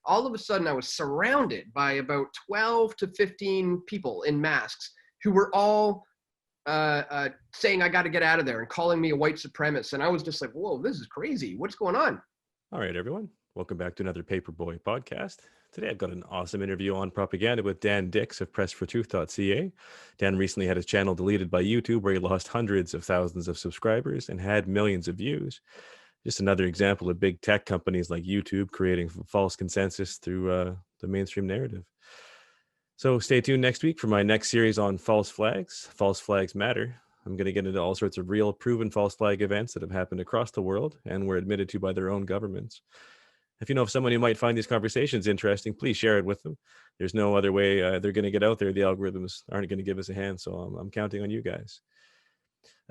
all of a sudden I was surrounded by about 12 to 15 people in masks who were all saying I got to get out of there and calling me a white supremacist. And I was just like, whoa, this is crazy. What's going on? All right, everyone. Welcome back to another Paperboy podcast. Today, I've got an awesome interview on propaganda with Dan Dix of pressfortruth.ca. Dan recently had his channel deleted by YouTube, where he lost hundreds of thousands of subscribers and had millions of views. Just another example of big tech companies like YouTube creating false consensus through the mainstream narrative. So stay tuned next week for my next series on false flags. False flags matter. I'm going to get into all sorts of real, proven false flag events that have happened across the world and were admitted to by their own governments. If you know of someone who might find these conversations interesting, please share it with them. There's no other way they're going to get out there. The algorithms aren't going to give us a hand, so I'm counting on you guys.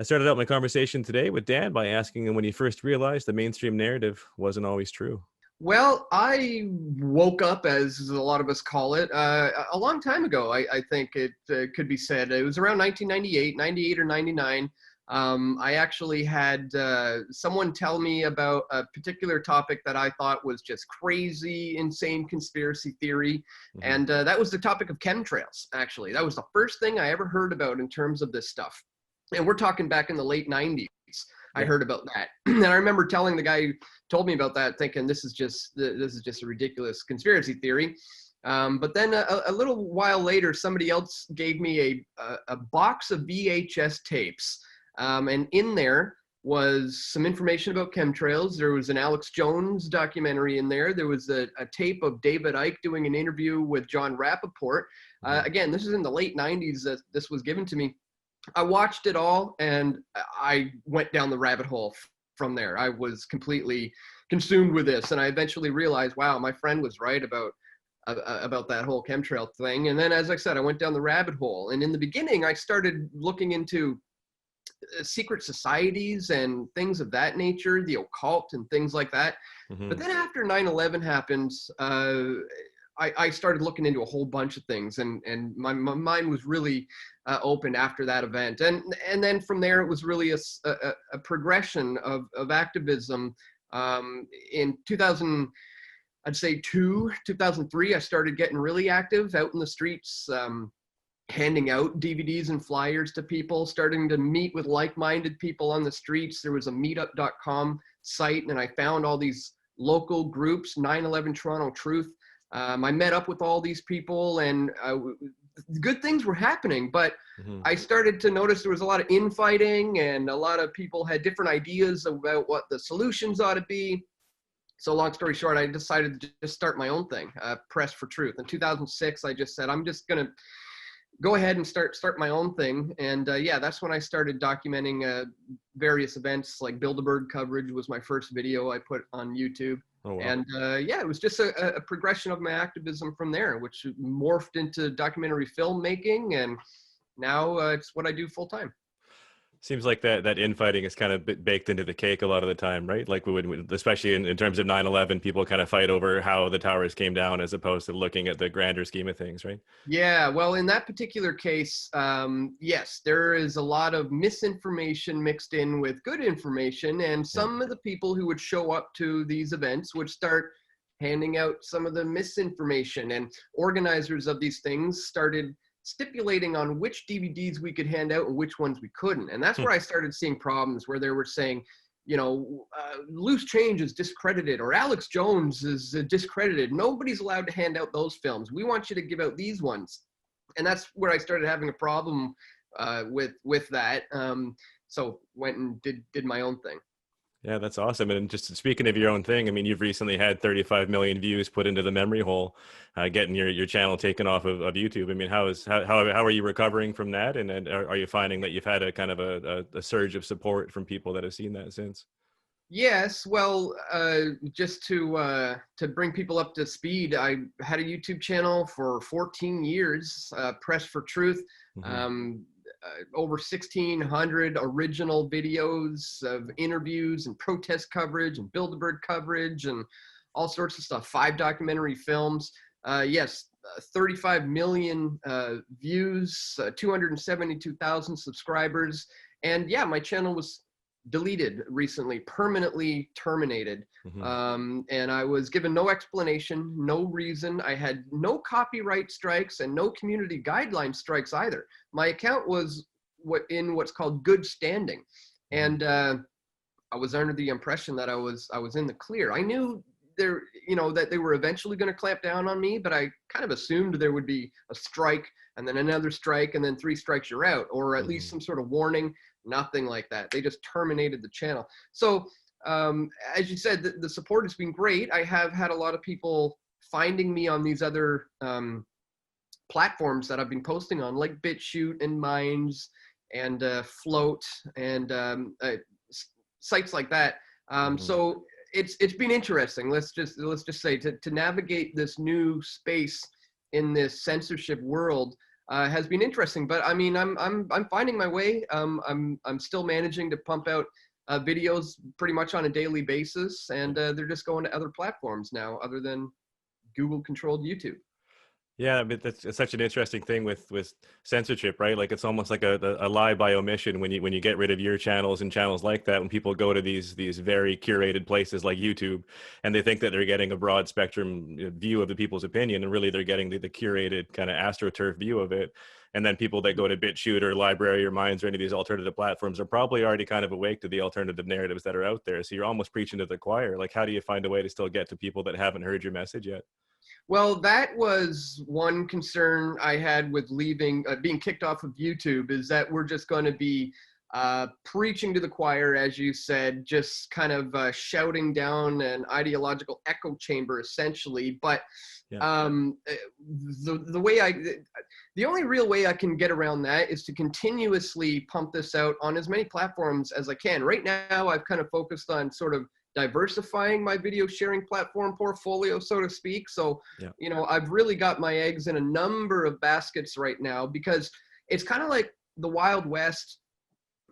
I started out my conversation today with Dan by asking him when he first realized the mainstream narrative wasn't always true. Well, I woke up, as a lot of us call it, a long time ago. I think it could be said. It was around 1998, 98 or 99. I actually had someone tell me about a particular topic that I thought was just crazy, insane conspiracy theory. Mm-hmm. And that was the topic of chemtrails, actually. That was the first thing I ever heard about in terms of this stuff. And we're talking back in the late 90s. I heard about that. And I remember telling the guy who told me about that, thinking this is just a ridiculous conspiracy theory. But then a little while later, somebody else gave me a box of VHS tapes. And in there was some information about chemtrails. There was an Alex Jones documentary in there. There was a tape of David Icke doing an interview with John Rappaport. Again, this is in the late 90s that this was given to me. I watched it all and I went down the rabbit hole from there. I was completely consumed with this, and I eventually realized, wow, my friend was right about that whole chemtrail thing. And then, as I said, I went down the rabbit hole, and in the beginning I started looking into secret societies and things of that nature, the occult and things like that. Mm-hmm. But then after 9/11 happened, I started looking into a whole bunch of things, and my mind was really open after that event. And then from there, it was really a progression of activism. In 2000, I'd say 2003, I started getting really active out in the streets, handing out DVDs and flyers to people, starting to meet with like-minded people on the streets. There was a meetup.com site, and I found all these local groups, 9/11 Toronto Truth. I met up with all these people, and good things were happening, but mm-hmm. I started to notice there was a lot of infighting, and a lot of people had different ideas about what the solutions ought to be. So long story short, I decided to just start my own thing, Press for Truth. In 2006, I just said, I'm just going to go ahead and start my own thing. And that's when I started documenting various events, like Bilderberg coverage was my first video I put on YouTube. Oh, wow. And it was just a progression of my activism from there, which morphed into documentary filmmaking, and now it's what I do full time. Seems like that infighting is kind of baked into the cake a lot of the time, right? Like we would, especially in terms of 9/11, people kind of fight over how the towers came down as opposed to looking at the grander scheme of things, right? Yeah, well, in that particular case, yes, there is a lot of misinformation mixed in with good information, and some of the people who would show up to these events would start handing out some of the misinformation, and organizers of these things started stipulating on which DVDs we could hand out and which ones we couldn't. And that's where I started seeing problems, where they were saying, Loose Change is discredited, or Alex Jones is discredited. Nobody's allowed to hand out those films. We want you to give out these ones. And that's where I started having a problem with that. So went and did my own thing. Yeah, that's awesome. And just speaking of your own thing, I mean, you've recently had 35 million views put into the memory hole, getting your channel taken off of YouTube. I mean, how are you recovering from that? And are you finding that you've had a kind of a surge of support from people that have seen that since? Yes, well, just to bring people up to speed, I had a YouTube channel for 14 years, Press for Truth. Mm-hmm. Over 1,600 original videos of interviews and protest coverage and Bilderberg coverage and all sorts of stuff. 5 documentary films. 35 million views, 272,000 subscribers. And yeah, my channel was deleted recently, permanently terminated. Hmm. And I was given no explanation, no reason. I had no copyright strikes and no community guideline strikes either. My account was in what's called good standing. Hmm. And I was under the impression that I was in the clear. I knew there, that they were eventually going to clamp down on me, but I kind of assumed there would be a strike and then another strike and then 3 strikes you're out, or at least Hmm. some sort of warning. Nothing like that. They just terminated the channel. So as you said, the support has been great. I have had a lot of people finding me on these other platforms that I've been posting on, like BitChute and Minds and Float and sites like that. Hmm. So it's been interesting. Let's just say to navigate this new space in this censorship world has been interesting. But I mean, I'm finding my way. I'm still managing to pump out videos pretty much on a daily basis, and they're just going to other platforms now, other than Google-controlled YouTube. Yeah, but it's such an interesting thing with censorship, right? Like it's almost like a lie by omission when you get rid of your channels and channels like that. When people go to these very curated places like YouTube, and they think that they're getting a broad spectrum view of the people's opinion, and really they're getting the curated kind of astroturf view of it. And then people that go to BitChute or Library or Minds or any of these alternative platforms are probably already kind of awake to the alternative narratives that are out there. So you're almost preaching to the choir. Like, how do you find a way to still get to people that haven't heard your message yet? Well, that was one concern I had with leaving, being kicked off of YouTube, is that we're just going to be preaching to the choir, as you said, just kind of shouting down an ideological echo chamber, essentially. But Yeah. the way the only real way I can get around that is to continuously pump this out on as many platforms as I can. Right now, I've kind of focused on sort of diversifying my video sharing platform portfolio, so to speak. So, Yeah. I've really got my eggs in a number of baskets right now, because it's kind of like the Wild West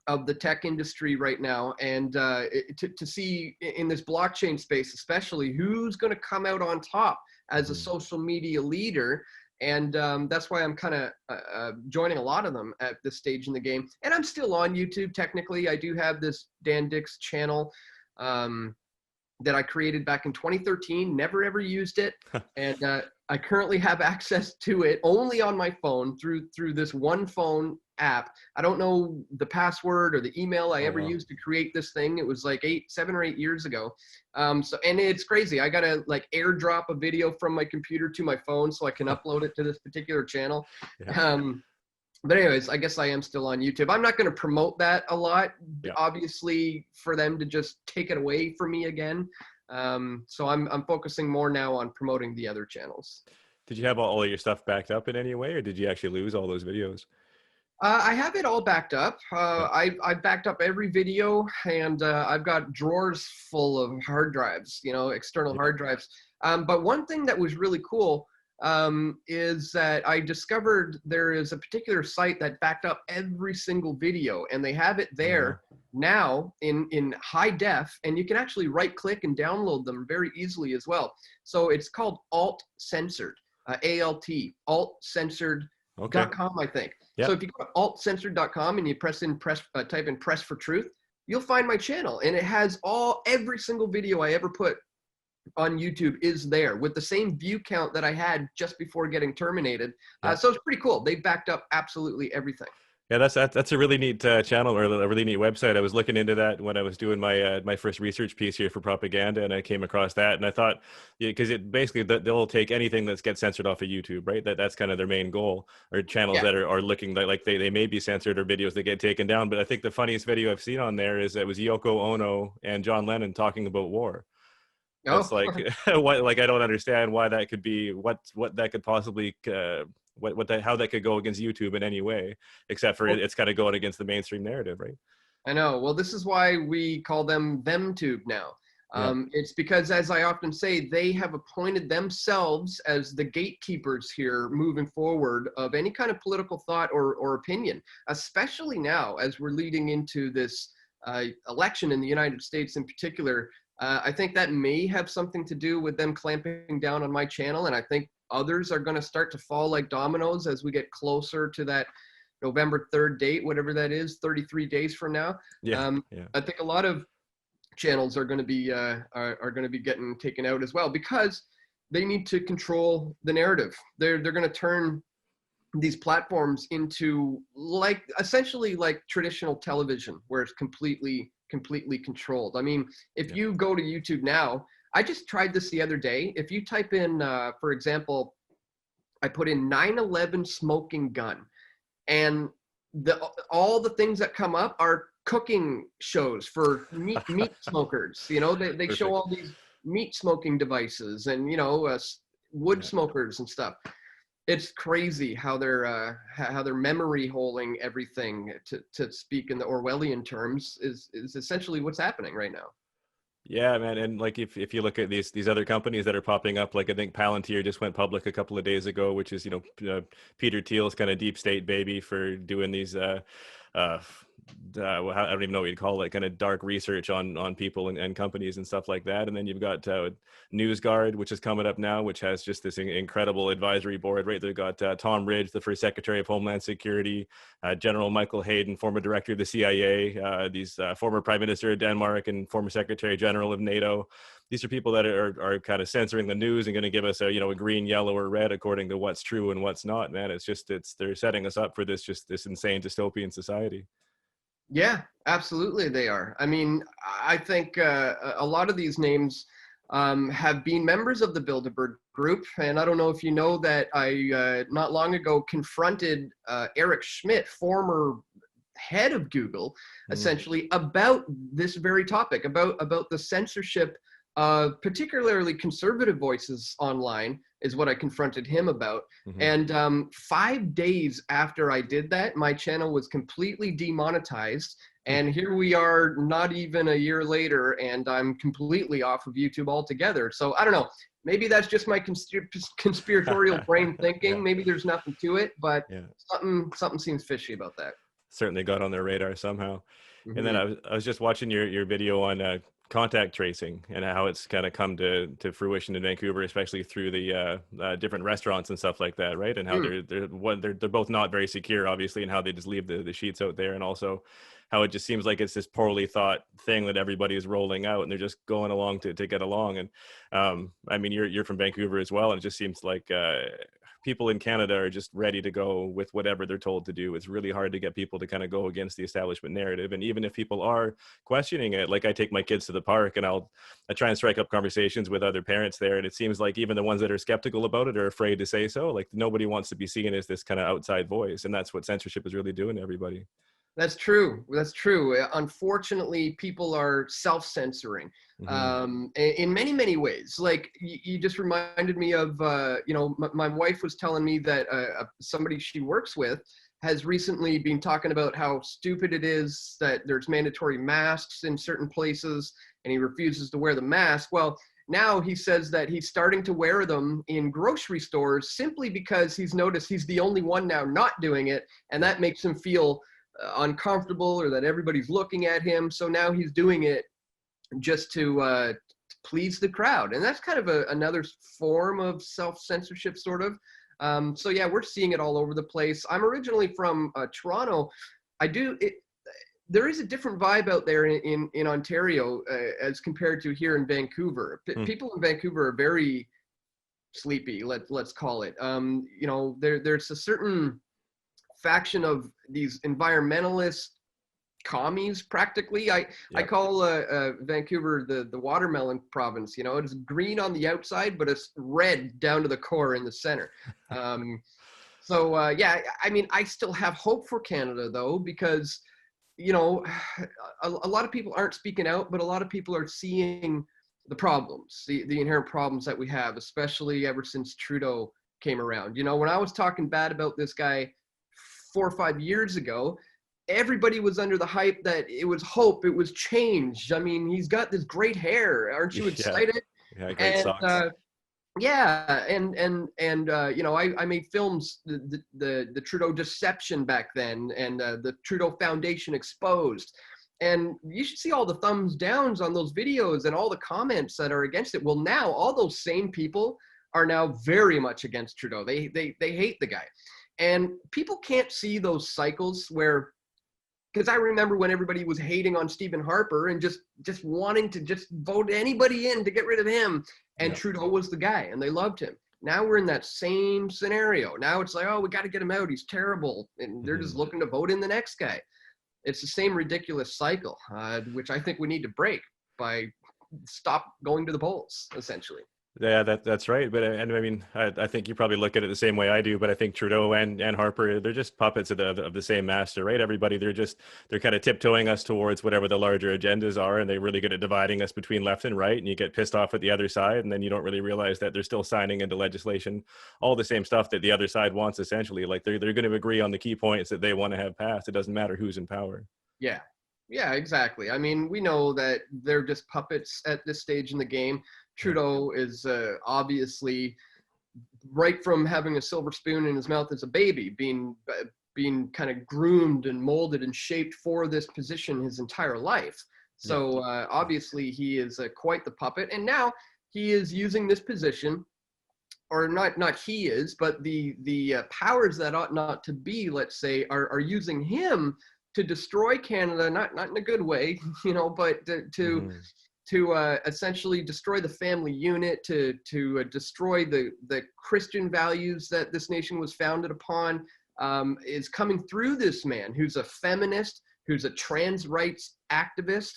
of the tech industry right now. And to see in this blockchain space, especially, who's going to come out on top as a Hmm. social media leader. And that's why I'm kind of joining a lot of them at this stage in the game. And I'm still on YouTube. Technically, I do have this Dan Dix channel that I created back in 2013, never ever used it. And I currently have access to it only on my phone through this one phone app. I don't know the password or the email I Oh ever wow. used to create this thing. It was like 7 or 8 years ago. And it's crazy. I gotta like airdrop a video from my computer to my phone so I can upload it to this particular channel. Yeah. But anyways, I guess I am still on YouTube. I'm not going to promote that a lot, Yeah. obviously, for them to just take it away from me again. So I'm focusing more now on promoting the other channels. Did you have all of your stuff backed up in any way, or did you actually lose all those videos? I have it all backed up. Yeah. I backed up every video, and I've got drawers full of hard drives, external Yeah. hard drives. But one thing that was really cool is that I discovered there is a particular site that backed up every single video, and they have it Oh wow. there now in high def, and you can actually right click and download them very easily as well. So it's called Alt Censored, Okay. altcensored.com, I think. Yeah. So if you go to altcensored.com and you type in press for truth, you'll find my channel, and it has every single video I ever put on YouTube is there with the same view count that I had just before getting terminated. Yeah. So it's pretty cool. They backed up absolutely everything. Yeah, that's a really neat channel, or a really neat website. I was looking into that when I was doing my first research piece here for propaganda, and I came across that, and I thought, yeah, because it basically they'll take anything that gets censored off of YouTube, right? That's kind of their main goal, or channels Yeah. that are looking like they may be censored, or videos that get taken down. But I think the funniest video I've seen on there is it was Yoko Ono and John Lennon talking about war. It's Oh, like what, like I don't understand why that could be what that could possibly how that could go against YouTube in any way, except for well, it's kind of going against the mainstream narrative, right? I know. Well, this is why we call them ThemTube now. Yeah. It's because, as I often say, they have appointed themselves as the gatekeepers here moving forward of any kind of political thought or opinion, especially now as we're leading into this election in the United States in particular. I think that may have something to do with them clamping down on my channel, and I think others are going to start to fall like dominoes as we get closer to that November 3rd date, whatever that is, 33 days from now. Yeah, yeah, I think a lot of channels are going to be getting taken out as well, because they need to control the narrative. They're going to turn these platforms into essentially like traditional television, where it's completely controlled. I mean, if yeah. you go to YouTube now, I just tried this the other day. If you type in, for example, I put in 9/11 smoking gun, and all the things that come up are cooking shows for meat smokers. You know, they show Perfect. all these meat smoking devices, and wood Yeah. smokers and stuff. It's crazy how they're memory holing everything, to speak in the Orwellian terms, is essentially what's happening right now. Yeah, man, and like if you look at these other companies that are popping up, like I think Palantir just went public a couple of days ago, which is Peter Thiel's kind of deep state baby for doing these I don't even know what you'd call it, kind of dark research on people and companies and stuff like that. And then you've got NewsGuard, which is coming up now, which has just this incredible advisory board, right? They've got Tom Ridge, the first Secretary of Homeland Security, General Michael Hayden, former director of the CIA, these former Prime Minister of Denmark and former Secretary General of NATO. These are people that are kind of censoring the news and going to give us a green, yellow, or red according to what's true and what's not. Man, they're setting us up for this insane dystopian society. Yeah, absolutely they are. I mean, I think a lot of these names have been members of the Bilderberg group, and I don't know if you know that I not long ago confronted Eric Schmidt, former head of Google, essentially about this very topic, about the censorship of particularly conservative voices online, is what I confronted him about. Mm-hmm. And 5 days after I did that, my channel was completely demonetized. And here we are, not even a year later, and I'm completely off of YouTube altogether. So I don't know. Maybe that's just my conspiratorial brain thinking. Yeah. Maybe there's nothing to it, but Yeah. something seems fishy about that. Certainly got on their radar somehow. And then Mm-hmm. I was just watching your video on contact tracing and how it's kind of come to fruition in Vancouver, especially through the different restaurants and stuff like that, right? And how they're both not very secure, obviously, and how they just leave the sheets out there, and also how it just seems like it's this poorly thought thing that everybody is rolling out, and they're just going along to get along. And I mean, you're from Vancouver as well, and it just seems like people in Canada are just ready to go with whatever they're told to do. It's really hard to get people to kind of go against the establishment narrative. And even if people are questioning it, like I take my kids to the park and I try and strike up conversations with other parents there. And it seems like even the ones that are skeptical about it are afraid to say so. Like nobody wants to be seen as this kind of outside voice. And that's what censorship is really doing to everybody. That's true. That's true. Unfortunately, people are self-censoring in many, many ways. Like you just reminded me of, my wife was telling me that somebody she works with has recently been talking about how stupid it is that there's mandatory masks in certain places, and he refuses to wear the mask. Well, now he says that he's starting to wear them in grocery stores simply because he's noticed he's the only one now not doing it, and that makes him feel uncomfortable, or that everybody's looking at him. So now he's doing it just to please the crowd, and that's kind of another form of self-censorship, sort of. So yeah, we're seeing it all over the place. I'm originally from Toronto. There is a different vibe out there in Ontario as compared to here in Vancouver. People in Vancouver are very sleepy, let's call it. There's a certain faction of these environmentalist commies, practically. I call Vancouver the watermelon province. It's green on the outside, but it's red down to the core in the center. Yeah, I mean, I still have hope for Canada, though, because a lot of people aren't speaking out, but a lot of people are seeing the problems, the inherent problems that we have, especially ever since Trudeau came around. When I was talking bad about this guy 4 or 5 years ago, everybody was under the hype that it was hope, it was change. I mean, he's got this great hair. Aren't you excited? Yeah, great socks. I made films, the Trudeau deception back then, and the Trudeau Foundation exposed. And you should see all the thumbs downs on those videos and all the comments that are against it. Well, now all those same people are now very much against Trudeau. They hate the guy. And people can't see those cycles where, because I remember when everybody was hating on Stephen Harper and just wanting to just vote anybody in to get rid of him. And Yeah. Trudeau was the guy and they loved him. Now we're in that same scenario. Now it's like, oh, we got to get him out. He's terrible. And they're just looking to vote in the next guy. It's the same ridiculous cycle, which I think we need to break by stop going to the polls, essentially. Yeah, that's right. But and I mean, I think you probably look at it the same way I do. But I think Trudeau and Harper, they're just puppets of the same master, right? Everybody, they're kind of tiptoeing us towards whatever the larger agendas are, and they're really good at dividing us between left and right. And you get pissed off at the other side, and then you don't really realize that they're still signing into legislation all the same stuff that the other side wants. Essentially, like they're going to agree on the key points that they want to have passed. It doesn't matter who's in power. Yeah. Yeah, exactly. I mean, we know that they're just puppets at this stage in the game. Trudeau is obviously, right from having a silver spoon in his mouth as a baby, being kind of groomed and molded and shaped for this position his entire life. So obviously he is quite the puppet. And now he is using this position, or not he is, but the powers that ought not to be, let's say, are using him to destroy Canada, not in a good way, but to essentially destroy the family unit, to destroy the Christian values that this nation was founded upon, is coming through this man who's a feminist, who's a trans rights activist,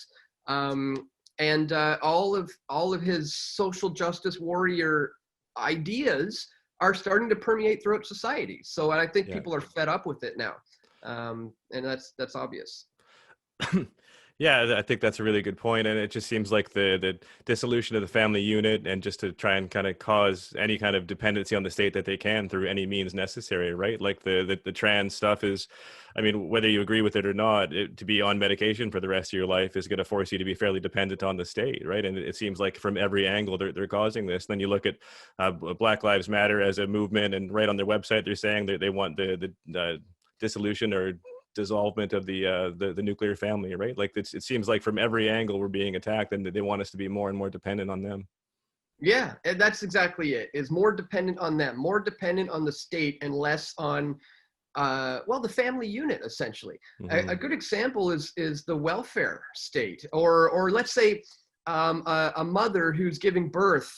and all of his social justice warrior ideas are starting to permeate throughout society. So I think people are fed up with it now. And that's obvious. Yeah, I think that's a really good point. And it just seems like the dissolution of the family unit, and just to try and kind of cause any kind of dependency on the state that they can through any means necessary, right? Like the trans stuff is, I mean, whether you agree with it or not, to be on medication for the rest of your life is going to force you to be fairly dependent on the state, right? And it seems like from every angle they're causing this. And then you look at Black Lives Matter as a movement, and right on their website they're saying that they want the dissolution or dissolvement of the nuclear family, right? Like it seems like from every angle we're being attacked, and they want us to be more and more dependent on them. Yeah, and that's exactly it. Is more dependent on them, more dependent on the state, and less on the family unit, essentially. A good example is the welfare state, or let's say a mother who's giving birth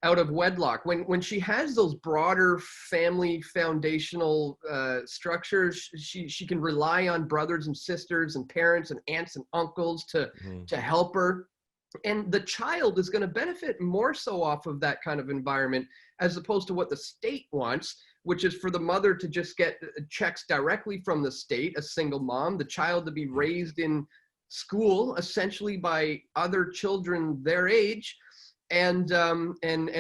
out of wedlock. When she has those broader family foundational structures, she can rely on brothers and sisters and parents and aunts and uncles to help her. And the child is going to benefit more so off of that kind of environment, as opposed to what the state wants, which is for the mother to just get checks directly from the state, a single mom, the child to be raised in school essentially by other children their age, and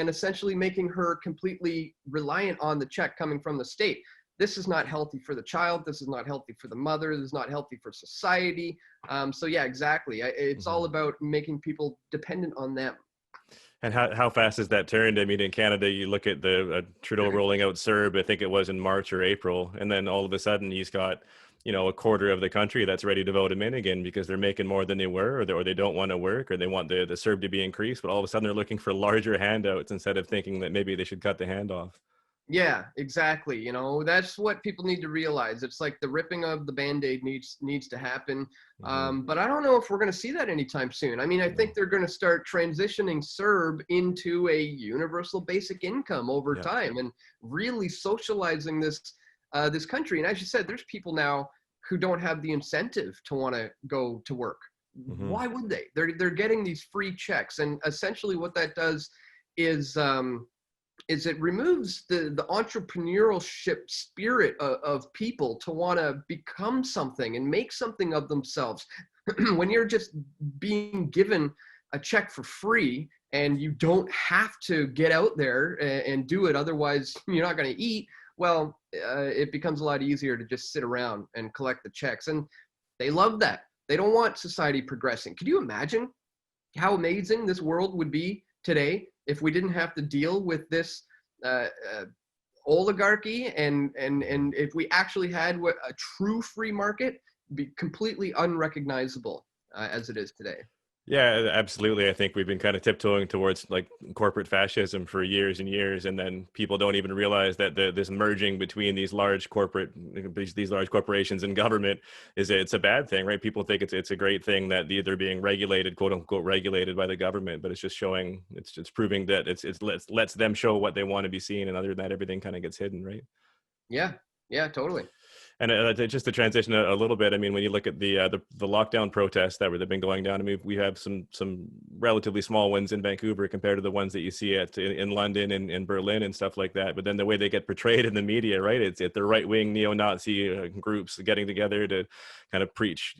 essentially making her completely reliant on the check coming from the state. This is not healthy for the child. This is not healthy for the mother. This is not healthy for society. So yeah, exactly. It's all about making people dependent on them. And how fast has that turned? I mean, in Canada, you look at the Trudeau rolling out CERB, I think it was in March or April, and then all of a sudden he's got, a quarter of the country that's ready to vote him in again because they're making more than they were, or they don't want to work, or they want the CERB to be increased, but all of a sudden they're looking for larger handouts instead of thinking that maybe they should cut the hand off. Yeah, exactly. That's what people need to realize. It's like the ripping of the Band-Aid needs to happen. But I don't know if we're going to see that anytime soon. I mean, I think they're going to start transitioning CERB into a universal basic income over time, and really socializing this country. And as you said, there's people now who don't have the incentive to want to go to work. Why would they? They're getting these free checks, and essentially what that does is it removes the entrepreneurship spirit of people to want to become something and make something of themselves. When you're just being given a check for free and you don't have to get out there and do it, otherwise you're not going to eat, well, it becomes a lot easier to just sit around and collect the checks. And they love that. They don't want society progressing. Could you imagine how amazing this world would be today if we didn't have to deal with this oligarchy, and if we actually had a true free market, be completely unrecognizable as it is today? Yeah, absolutely. I think we've been kind of tiptoeing towards like corporate fascism for years and years, and then people don't even realize that this merging between these large corporations and government it's a bad thing, right? People think it's a great thing that they're being regulated, quote unquote, regulated by the government, but it's just showing, it's proving that it's lets them show what they want to be seen, and other than that, everything kind of gets hidden, right? Yeah, yeah, totally. And just to transition a little bit, I mean, when you look at the lockdown protests that have been going down, I mean, we have some relatively small ones in Vancouver compared to the ones that you see in London and in Berlin and stuff like that. But then the way they get portrayed in the media, right? It's the right wing neo-Nazi groups getting together to kind of preach,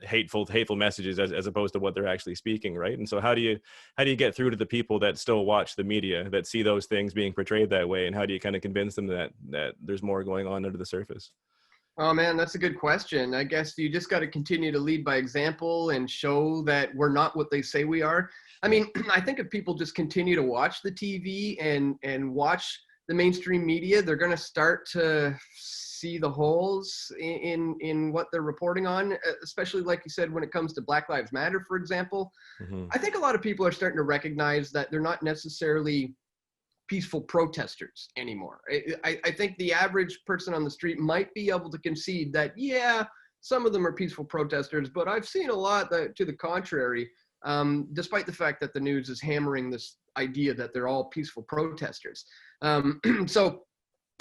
hateful messages as opposed to what they're actually speaking, right? And so how do you get through to the people that still watch the media, that see those things being portrayed that way, and how do you kind of convince them that there's more going on under the surface? Oh man, that's a good question. I guess you just got to continue to lead by example and show that we're not what they say we are. I Yeah. mean, I think if people just continue to watch the TV and watch the mainstream media, they're going to start to see the holes in what they're reporting on, especially like you said when it comes to Black Lives Matter, for example. Hmm. I think a lot of people are starting to recognize that they're not necessarily peaceful protesters anymore. I think the average person on the street might be able to concede that, yeah, some of them are peaceful protesters, but I've seen a lot that, to the contrary, despite the fact that the news is hammering this idea that they're all peaceful protesters. So,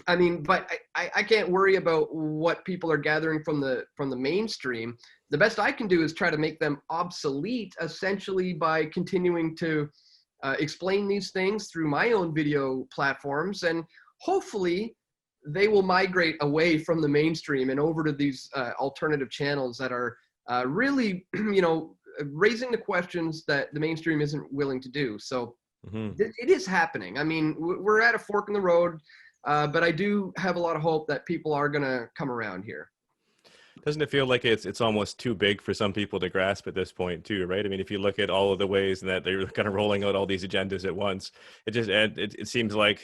I mean, but I can't worry about what people are gathering from the mainstream. The best I can do is try to make them obsolete, essentially by continuing to explain these things through my own video platforms, and hopefully they will migrate away from the mainstream and over to these alternative channels that are really, raising the questions that the mainstream isn't willing to do. So Hmm. it is happening. I mean, we're at a fork in the road, but I do have a lot of hope that people are going to come around here. Doesn't it feel like it's almost too big for some people to grasp at this point too, right? I mean, if you look at all of the ways that they're kind of rolling out all these agendas at once, it seems like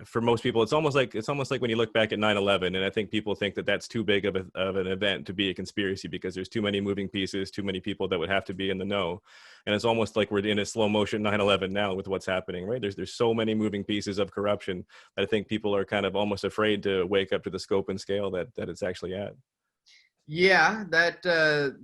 for most people it's almost like when you look back at 9/11, and I think people think that that's too big of an event to be a conspiracy because there's too many moving pieces, too many people that would have to be in the know. And it's almost like we're in a slow motion 9/11 now with what's happening, right? There's so many moving pieces of corruption that I think people are kind of almost afraid to wake up to the scope and scale that it's actually at. Yeah, that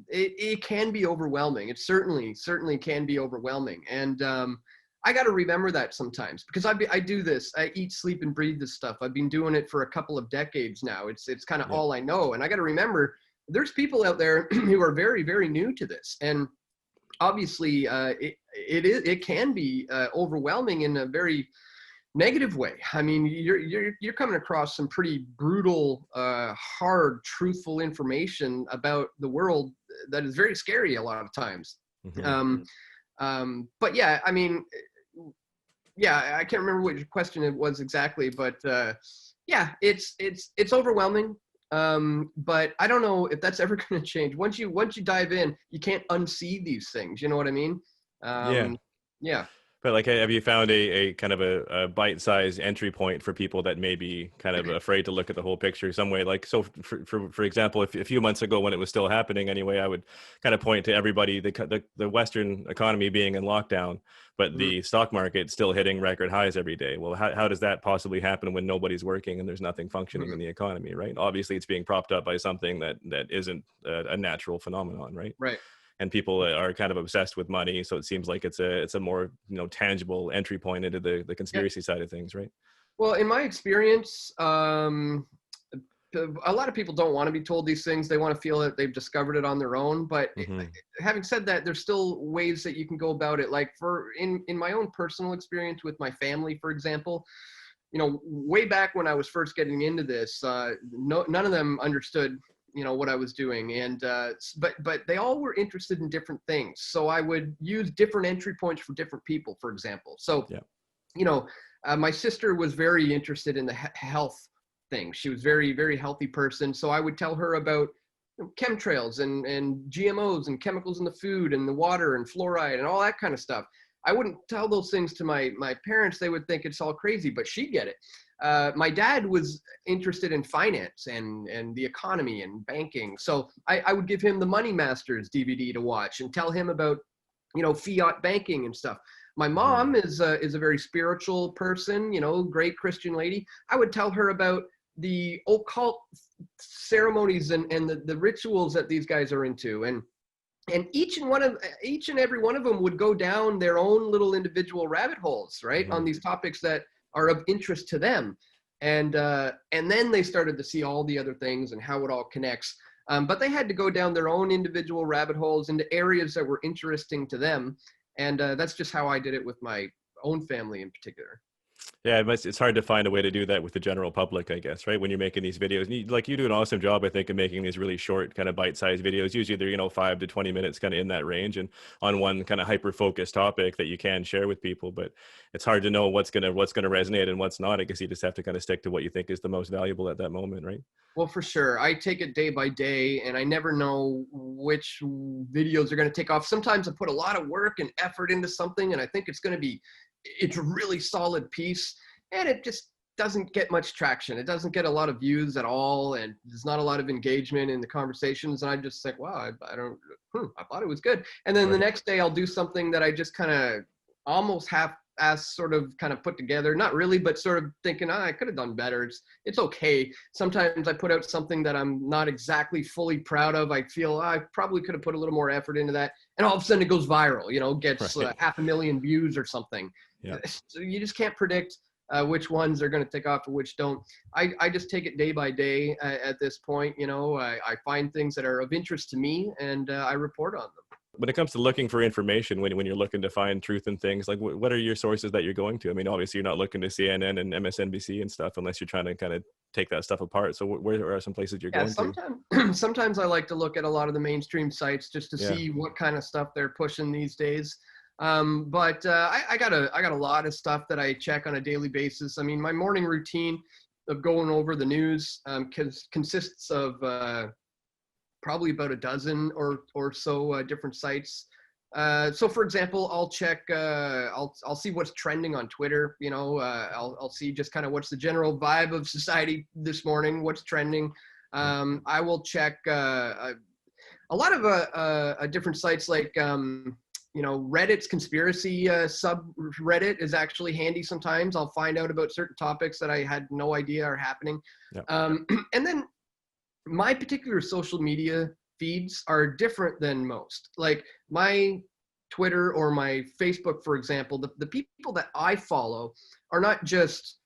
it can be overwhelming. It certainly can be overwhelming, and I got to remember that sometimes because I do this. I eat, sleep, and breathe this stuff. I've been doing it for a couple of decades now. It's kind of Yeah. all I know, and I got to remember there's people out there who are very very new to this, and obviously it can be overwhelming in a very negative way. I mean, you're coming across some pretty brutal, hard, truthful information about the world that is very scary a lot of times. Hmm. Um, but yeah, I mean, yeah, I can't remember what your question it was exactly, but yeah, it's overwhelming. But I don't know if that's ever going to change. Once you dive in, you can't unsee these things. You know what I mean? Yeah. Um, yeah. But like, have you found a kind of a bite-sized entry point for people that may be kind of afraid to look at the whole picture some way? Like, so for example, if a few months ago when it was still happening anyway, I would kind of point to everybody, the Western economy being in lockdown, but Mhm. the stock market still hitting record highs every day. Well, how does that possibly happen when nobody's working and there's nothing functioning in Mhm. the economy, right? Obviously, it's being propped up by something that isn't a natural phenomenon, right? Right. And people are kind of obsessed with money, so it seems like it's a more tangible entry point into the Yeah. conspiracy side of things, right? Well, in my experience, a lot of people don't want to be told these things. They want to feel that they've discovered it on their own. But Hmm. having said that, there's still ways that you can go about it. Like in my own personal experience with my family, for example, way back when I was first getting into this, none of them understood, what I was doing, and but they all were interested in different things. So I would use different entry points for different people, for example. So Yeah. you know, my sister was very interested in the health thing. She was very, very healthy person. So I would tell her about chemtrails and GMOs and chemicals in the food and the water and fluoride and all that kind of stuff. I wouldn't tell those things to my parents. They would think it's all crazy, but she'd get it. My dad was interested in finance and the economy and banking. So I would give him the Money Masters DVD to watch and tell him about, fiat banking and stuff. My mom is a very spiritual person, great Christian lady. I would tell her about the occult ceremonies and the rituals that these guys are into. And each and every one of them would go down their own little individual rabbit holes, right, on these topics that are of interest to them. And then they started to see all the other things and how it all connects. But they had to go down their own individual rabbit holes into areas that were interesting to them. And that's just how I did it with my own family in particular. Yeah, it's hard to find a way to do that with the general public, I guess, right? When you're making these videos, you do an awesome job, I think, of making these really short, kind of bite-sized videos. Usually they're 5 to 20 minutes, kind of in that range, and on one kind of hyper-focused topic that you can share with people. But it's hard to know what's gonna resonate and what's not. I guess you just have to kind of stick to what you think is the most valuable at that moment, right? Well, for sure. I take it day by day, and I never know which videos are going to take off. Sometimes I put a lot of work and effort into something, and I think it's a really solid piece, and it just doesn't get much traction. It doesn't get a lot of views at all, and there's not a lot of engagement in the conversations. And I just think, wow, I thought it was good. And then the next day I'll do something that I just kind of almost half-ass sort of kind of put together. Not really, but sort of thinking, I could have done better. It's okay. Sometimes I put out something that I'm not exactly fully proud of. I feel I probably could have put a little more effort into that. And all of a sudden it goes viral, gets 500,000 views or something. Yeah. So you just can't predict which ones are going to take off and which don't. I just take it day by day at this point. I find things that are of interest to me, and I report on them. When it comes to looking for information, when you're looking to find truth in things, like what are your sources that you're going to? I mean, obviously you're not looking to CNN and MSNBC and stuff unless you're trying to kind of take that stuff apart. So where are some places you're going to? Sometimes I like to look at a lot of the mainstream sites just to see what kind of stuff they're pushing these days. But I got a lot of stuff that I check on a daily basis. I mean, my morning routine of going over the news consists of probably about a dozen or so different sites. So for example, I'll check, I'll see what's trending on Twitter. I'll see just kind of what's the general vibe of society this morning, what's trending. I will check a lot of different sites like, Reddit's conspiracy subreddit is actually handy sometimes. I'll find out about certain topics that I had no idea are happening. Yep. And then my particular social media feeds are different than most. Like my Twitter or my Facebook, for example, the people that I follow are not just,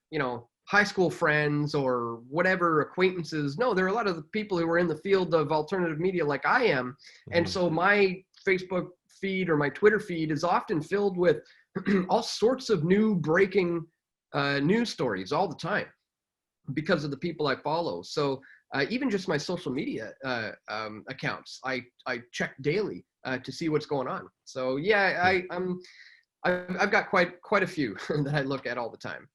high school friends or whatever acquaintances. No, there are a lot of the people who are in the field of alternative media like I am. And so my Facebook feed or my Twitter feed is often filled with all sorts of new breaking news stories all the time because of the people I follow. So even just my social media accounts, I check daily to see what's going on. So yeah, I've got quite a few that I look at all the time.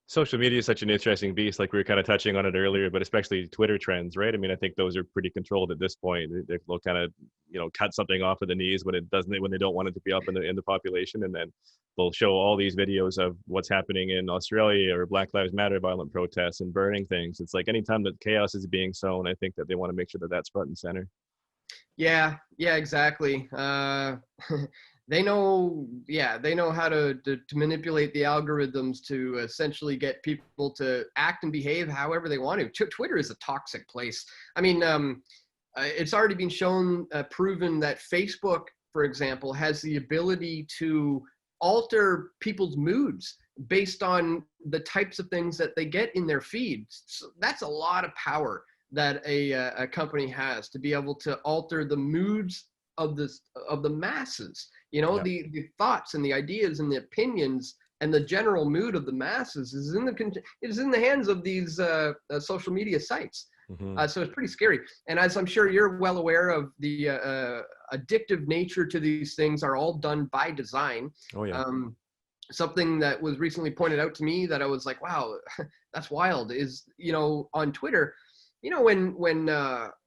Social media is such an interesting beast, like we were kind of touching on it earlier, but especially Twitter trends, right? I mean, I think those are pretty controlled at this point. They'll kind of, cut something off of the knees when they don't want it to be up in the population, and then they'll show all these videos of what's happening in Australia or Black Lives Matter violent protests and burning things. It's like anytime that chaos is being sown, I think that they want to make sure that that's front and center. Yeah, exactly. They know how to manipulate the algorithms to essentially get people to act and behave however they want to. Twitter is a toxic place. I mean, it's already been proven that Facebook, for example, has the ability to alter people's moods based on the types of things that they get in their feeds. So that's a lot of power that a company has to be able to alter the moods of the masses. The thoughts and the ideas and the opinions and the general mood of the masses is in the hands of these social media sites. So it's pretty scary. And as I'm sure you're well aware of, the addictive nature to these things are all done by design. Oh yeah. Something that was recently pointed out to me that I was like, wow, that's wild, is, on Twitter, when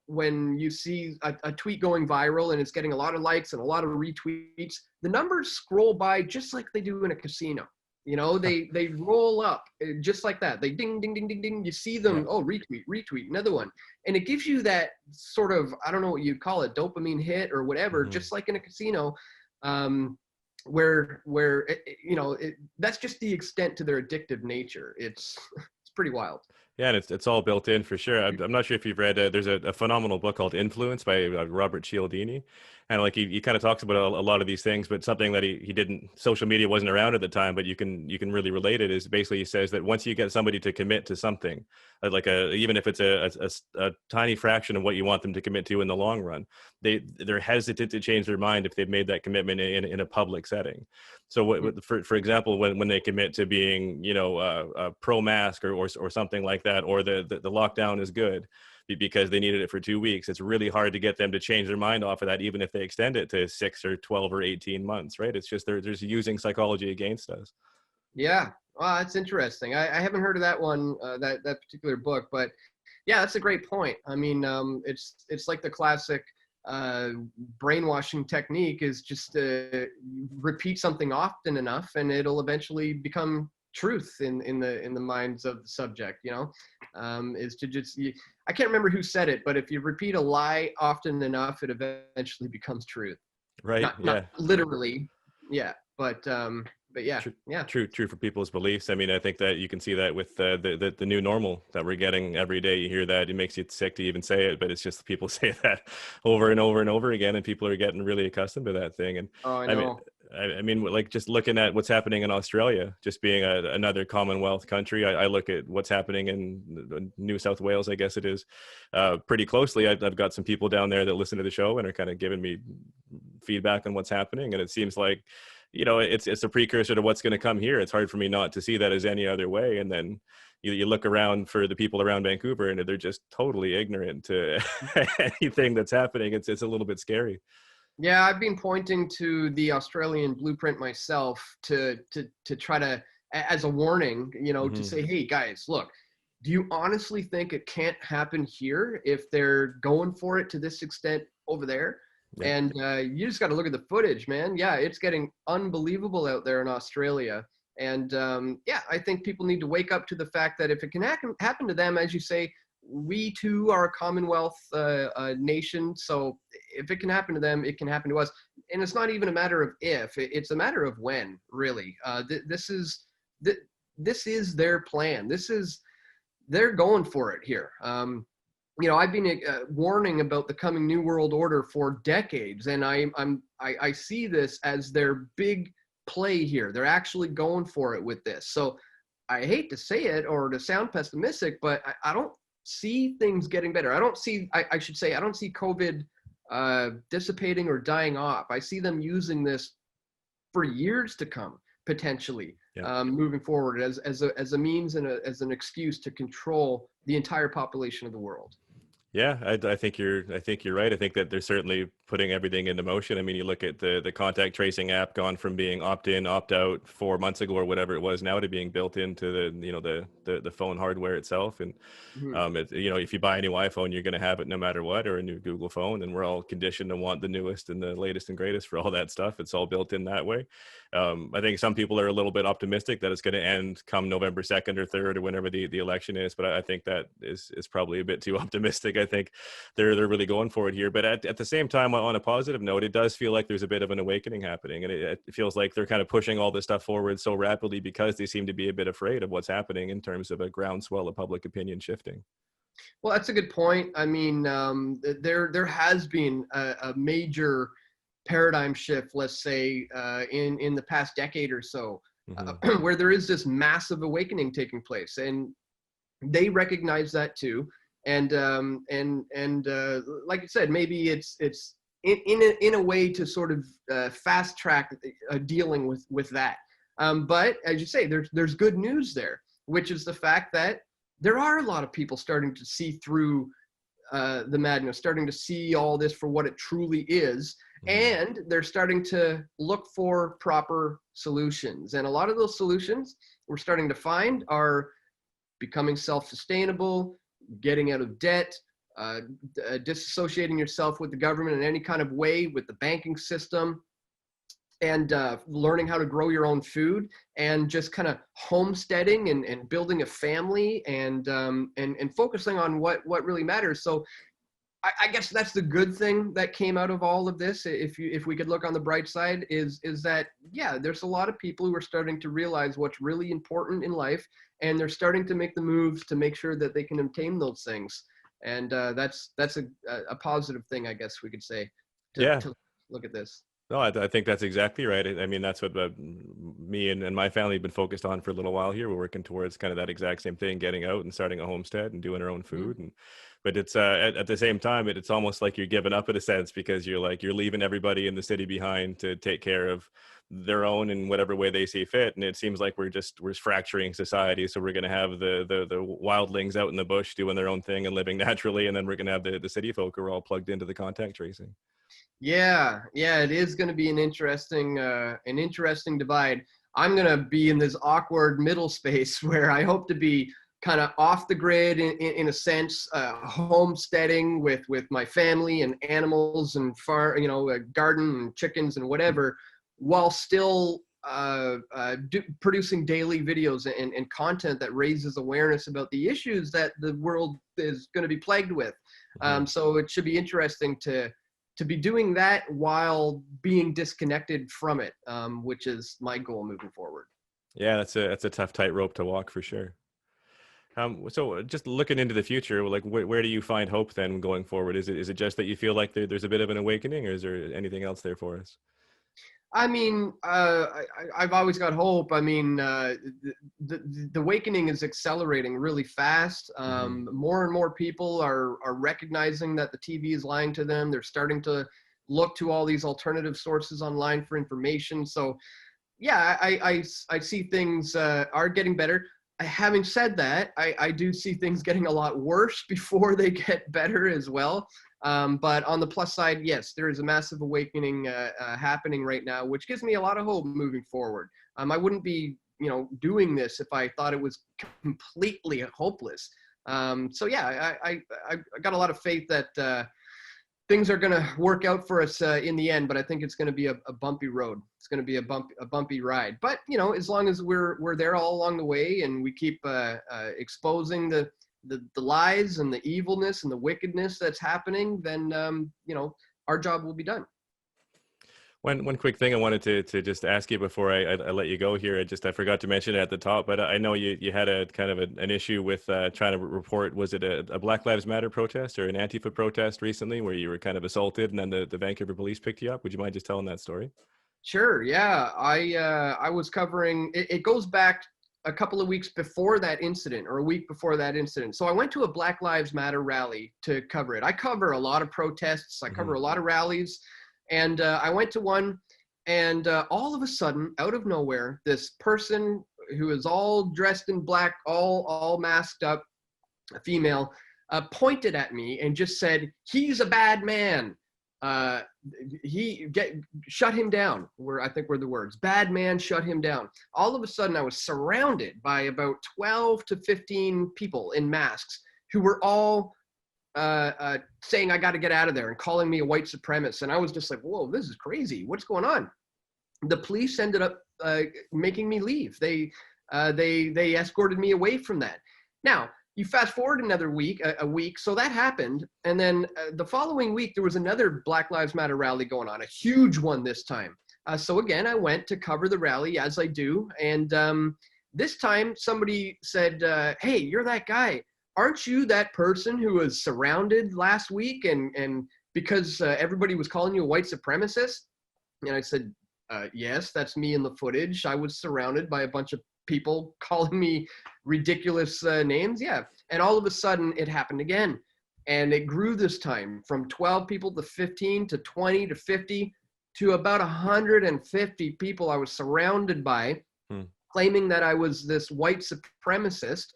when you see a tweet going viral and it's getting a lot of likes and a lot of retweets, the numbers scroll by just like they do in a casino. You know, they roll up just like that. They ding, ding, ding, ding, ding. You see them, oh, retweet, retweet, another one. And it gives you that sort of, I don't know what you'd call it, dopamine hit or whatever, just like in a casino, where you know, that's just the extent to their addictive nature. It's pretty wild. Yeah, and it's all built in for sure. I'm not sure if you've read. There's a phenomenal book called Influence by Robert Cialdini, and like he kind of talks about a lot of these things. But something that he didn't. Social media wasn't around at the time, but you can really relate it. Is basically he says that once you get somebody to commit to something, like even if it's a tiny fraction of what you want them to commit to in the long run, they're hesitant to change their mind if they've made that commitment in a public setting. So for example, when they commit to being, you know, pro-mask or something like that, or the lockdown is good because they needed it for 2 weeks, it's really hard to get them to change their mind off of that, even if they extend it to 6 or 12 or 18 months, right? It's just they're just using psychology against us. Yeah, well, that's interesting. I haven't heard of that one, that particular book, but yeah, that's a great point. I mean, it's like the classic brainwashing technique is just repeat something often enough and it'll eventually become truth in the minds of the subject, you know. Is to just, I can't remember who said it, but if you repeat a lie often enough, it eventually becomes truth. Right. Not literally. Yeah. But yeah, true for people's beliefs. I mean, I think that you can see that with the new normal that we're getting every day. You hear that, it makes you sick to even say it, but it's just people say that over and over and over again, and people are getting really accustomed to that thing. And I know. I mean, like just looking at what's happening in Australia, just being another Commonwealth country, I look at what's happening in New South Wales, I guess it is, pretty closely. I've got some people down there that listen to the show and are kind of giving me feedback on what's happening, and it seems like, you know, it's a precursor to what's going to come here. It's hard for me not to see that as any other way. And then you look around for the people around Vancouver and they're just totally ignorant to anything that's happening. It's a little bit scary. Yeah, I've been pointing to the Australian blueprint myself to try to, as a warning, you know, to say, hey guys, look, do you honestly think it can't happen here if they're going for it to this extent over there? Yeah. And you just got to look at the footage, man. Yeah, it's getting unbelievable out there in Australia. And yeah, I think people need to wake up to the fact that if it can happen to them, as you say, we too are a Commonwealth nation. So if it can happen to them, it can happen to us. And it's not even a matter of if, it's a matter of when, really. This is their plan. They're going for it here. You know, I've been warning about the coming New World Order for decades, and I see this as their big play here. They're actually going for it with this. So I hate to say it or to sound pessimistic, but I don't see things getting better. I should say, I don't see COVID dissipating or dying off. I see them using this for years to come, potentially. Yeah. Moving forward as a means and as an excuse to control the entire population of the world. Yeah, I think you're right. I think that they're certainly putting everything into motion. I mean, you look at the contact tracing app gone from being opt-in, opt-out 4 months ago or whatever it was now to being built into the phone hardware itself. And you know, if you buy a new iPhone, you're going to have it no matter what, or a new Google phone. And we're all conditioned to want the newest and the latest and greatest for all that stuff. It's all built in that way. I think some people are a little bit optimistic that it's going to end come November 2nd or 3rd or whenever the election is. But I think that is probably a bit too optimistic. I think they're really going for it here. But at the same time, on a positive note, it does feel like there's a bit of an awakening happening. And it feels like they're kind of pushing all this stuff forward so rapidly because they seem to be a bit afraid of what's happening in terms of a groundswell of public opinion shifting. Well, that's a good point. I mean, there has been a major paradigm shift, let's say, in the past decade or so, where there is this massive awakening taking place, and they recognize that too. And like you said, maybe it's in a way to sort of fast track dealing with that. But as you say, there's good news there, which is the fact that there are a lot of people starting to see through the madness, starting to see all this for what it truly is. And they're starting to look for proper solutions. And a lot of those solutions we're starting to find are becoming self-sustainable, getting out of debt, disassociating yourself with the government in any kind of way, with the banking system, and learning how to grow your own food, and just kind of homesteading and building a family, and focusing on what really matters. So I guess that's the good thing that came out of all of this. If we could look on the bright side, is that, yeah, there's a lot of people who are starting to realize what's really important in life, and they're starting to make the moves to make sure that they can obtain those things. And that's a positive thing, I guess we could say, to look at this. No, I think that's exactly right. I mean, that's what me and my family have been focused on for a little while here. We're working towards kind of that exact same thing, getting out and starting a homestead and doing our own food. And but it's at the same time, it's almost like you're giving up in a sense, because you're leaving everybody in the city behind to take care of their own in whatever way they see fit. And it seems like we're fracturing society. So we're going to have the wildlings out in the bush doing their own thing and living naturally, and then we're going to have the city folk who are all plugged into the contact tracing. Yeah, it is going to be an interesting divide. I'm going to be in this awkward middle space where I hope to be kind of off the grid in a sense, homesteading with my family and animals and garden and chickens and whatever, while still producing daily videos and content that raises awareness about the issues that the world is going to be plagued with. So it should be interesting to be doing that while being disconnected from it, which is my goal moving forward. Yeah, that's a tough tightrope to walk for sure. So just looking into the future, like where do you find hope then going forward? Is it just that you feel like there's a bit of an awakening, or is there anything else there for us? I mean, I've always got hope. I mean, the awakening is accelerating really fast. More and more people are recognizing that the TV is lying to them. They're starting to look to all these alternative sources online for information. So, yeah, I see things are getting better. Having said that, I do see things getting a lot worse before they get better as well. But on the plus side, yes, there is a massive awakening happening right now, which gives me a lot of hope moving forward. I wouldn't be, doing this if I thought it was completely hopeless. So yeah, I got a lot of faith that things are going to work out for us in the end, but I think it's going to be a bumpy road. It's going to be a bumpy ride. But as long as we're there all along the way, and we keep exposing the lies and the evilness and the wickedness that's happening, then our job will be done. One quick thing I wanted to just ask you before I let you go here. I forgot to mention it at the top, but I know you had a kind of an issue with trying to report, was it a Black Lives Matter protest or an Antifa protest recently, where you were kind of assaulted and then the Vancouver Police picked you up? Would you mind just telling that story? Sure. Yeah. I was covering, it goes back a couple of weeks before that incident, or a week before that incident. So I went to a Black Lives Matter rally to cover it. I cover a lot of protests. I cover a lot of rallies. And I went to one, and all of a sudden, out of nowhere, this person who is all dressed in black, all masked up, a female, pointed at me and just said, "He's a bad man. Shut him down." I think were the words. "Bad man, shut him down." All of a sudden, I was surrounded by about 12 to 15 people in masks who were all saying I got to get out of there and calling me a white supremacist. And I was just like, whoa, this is crazy. What's going on? The police ended up making me leave. They escorted me away from that. Now, you fast forward another week, a week, so that happened. And then the following week, there was another Black Lives Matter rally going on, a huge one this time. So again, I went to cover the rally, as I do. And this time somebody said, "Hey, you're that guy. Aren't you that person who was surrounded last week and because everybody was calling you a white supremacist?" And I said, "Yes, that's me in the footage. I was surrounded by a bunch of people calling me ridiculous names." Yeah. And all of a sudden it happened again. And it grew this time from 12 people to 15 to 20 to 50 to about 150 people I was surrounded by, claiming that I was this white supremacist.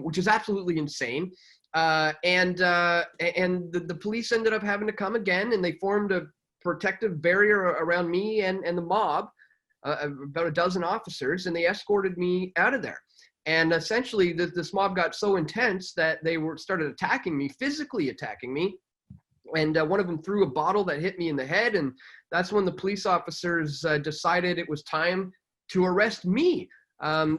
Which is absolutely insane. And the police ended up having to come again, and they formed a protective barrier around me and the mob, about a dozen officers, and they escorted me out of there. And essentially, this mob got so intense that they started attacking me, physically attacking me. And one of them threw a bottle that hit me in the head. And that's when the police officers decided it was time to arrest me.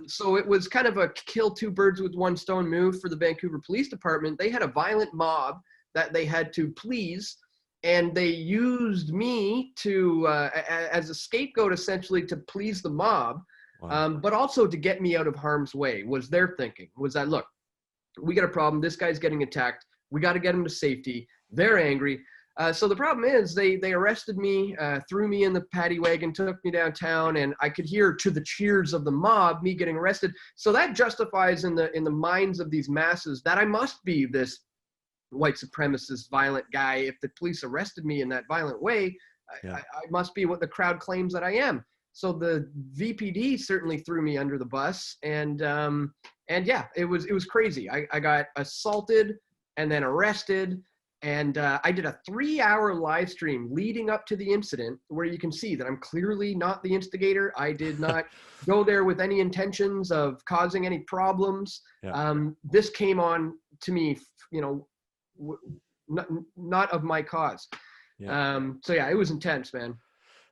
So it was kind of a kill two birds with one stone move for the Vancouver Police Department. They had a violent mob that they had to please, and they used me to as a scapegoat, essentially, to please the mob. Wow. But also to get me out of harm's way, was their thinking. Was that, look, we got a problem. This guy's getting attacked. We got to get him to safety. They're angry. So the problem is they arrested me, threw me in the paddy wagon, took me downtown, and I could hear, to the cheers of the mob, me getting arrested. So that justifies in the minds of these masses that I must be this white supremacist, violent guy. If the police arrested me in that violent way, Yeah. I must be what the crowd claims that I am. So the VPD certainly threw me under the bus, and yeah, it was crazy. I got assaulted and then arrested, and I did a 3-hour live stream leading up to the incident, where you can see that I'm clearly not the instigator. I did not go there with any intentions of causing any problems. Yeah. This came on to me, not of my cause. Yeah. So yeah, it was intense, man.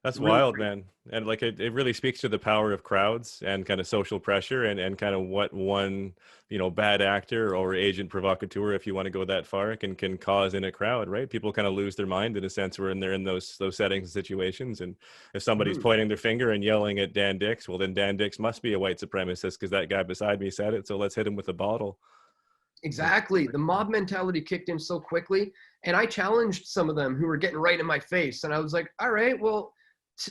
That's Really wild, crazy. man. And like it really speaks to the power of crowds and kind of social pressure and kind of what one, bad actor or agent provocateur, if you want to go that far, can cause in a crowd, right? People kind of lose their mind in a sense when they're in those settings and situations. And if somebody's pointing their finger and yelling at Dan Dix, well, then Dan Dix must be a white supremacist because that guy beside me said it. So let's hit him with a bottle. Exactly. The mob mentality kicked in so quickly. And I challenged some of them who were getting right in my face. And I was like, all right, well,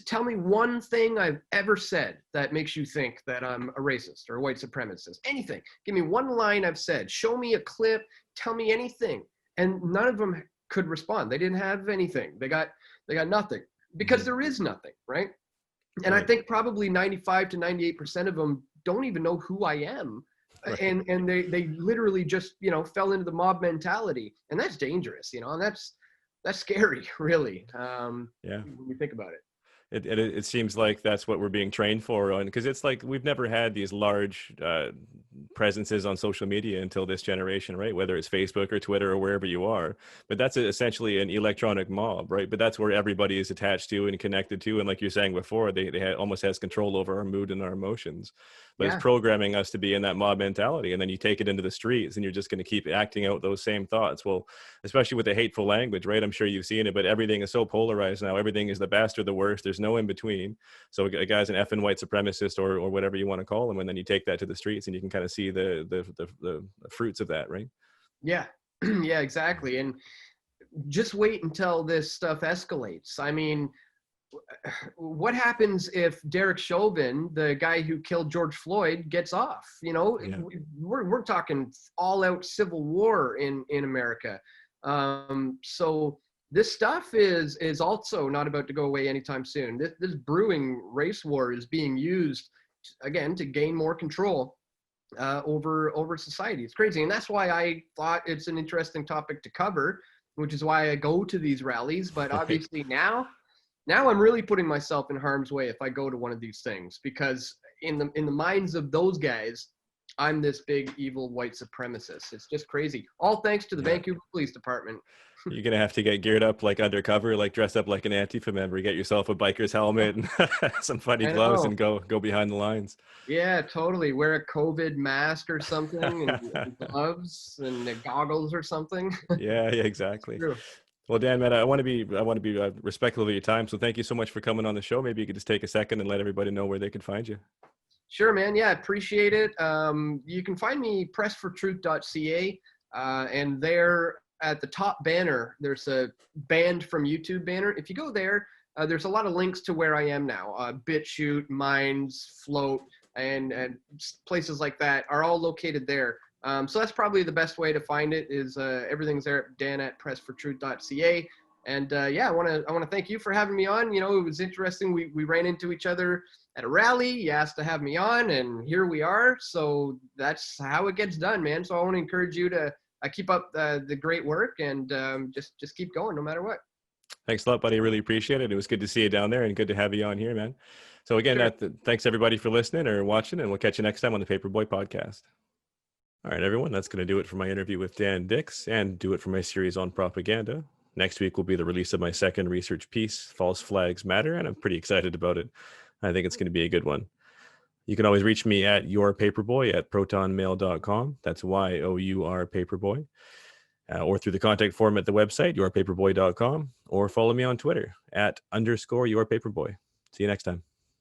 tell me one thing I've ever said that makes you think that I'm a racist or a white supremacist. Anything. Give me one line I've said. Show me a clip. Tell me anything. And none of them could respond. They didn't have anything. They got nothing, because there is nothing, right? And I think probably 95 to 98% of them don't even know who I am. Right. And they literally just, fell into the mob mentality. And that's dangerous, and that's scary, really, Yeah. when you think about it. It seems like that's what we're being trained for, on because it's like we've never had these large presences on social media until this generation, right? Whether it's Facebook or Twitter or wherever you are, but that's essentially an electronic mob, right? But that's where everybody is attached to and connected to, and like you're saying before, they almost has control over our mood and our emotions, but it's programming us to be in that mob mentality, and then you take it into the streets and you're just going to keep acting out those same thoughts. Well, especially with the hateful language, right? I'm sure you've seen it, but everything is so polarized now. Everything is the best or the worst. There's no in between. So a guy's an effing white supremacist or whatever you want to call him, and then you take that to the streets and you can kind of see the fruits of that, right? Yeah. Yeah, exactly. And just wait until this stuff escalates. I mean, what happens if Derek Chauvin, the guy who killed George Floyd, gets off? We're talking all out civil war in America. So this stuff is also not about to go away anytime soon. This brewing race war is being used, again, to gain more control over society. It's crazy. And that's why I thought it's an interesting topic to cover, which is why I go to these rallies. But obviously now I'm really putting myself in harm's way if I go to one of these things, because in the minds of those guys, I'm this big evil white supremacist. It's just crazy. All thanks to the Vancouver Police Department. You're going to have to get geared up like undercover, like dress up like an Antifa member, get yourself a biker's helmet and some funny gloves and go behind the lines. Yeah, totally. Wear a COVID mask or something and gloves and goggles or something. Yeah, exactly. Well, Dan, man, I want to be respectful of your time. So thank you so much for coming on the show. Maybe you could just take a second and let everybody know where they could find you. Sure, man. Yeah, appreciate it. You can find me pressfortruth.ca, and there at the top banner, there's a banned from YouTube banner. If you go there, there's a lot of links to where I am now. BitChute, Minds, Float, and places like that are all located there. So that's probably the best way to find it, is everything's there at dan@pressfortruth.ca. And yeah, I want to thank you for having me on. It was interesting. We ran into each other at a rally. You asked to have me on, and here we are. So that's how it gets done, man. So I want to encourage you to keep up the great work and just keep going no matter what. Thanks a lot, buddy. I really appreciate it. It was good to see you down there and good to have you on here, man. So again, Sure. thanks everybody for listening or watching, and we'll catch you next time on the Paperboy podcast. All right, everyone, that's going to do it for my interview with Dan Dix and do it for my series on propaganda. Next week will be the release of my second research piece, False Flags Matter, and I'm pretty excited about it. I think it's going to be a good one. You can always reach me at yourpaperboy@protonmail.com. That's YOUR Paperboy. Or through the contact form at the website, yourpaperboy.com, or follow me on Twitter @_yourpaperboy. See you next time.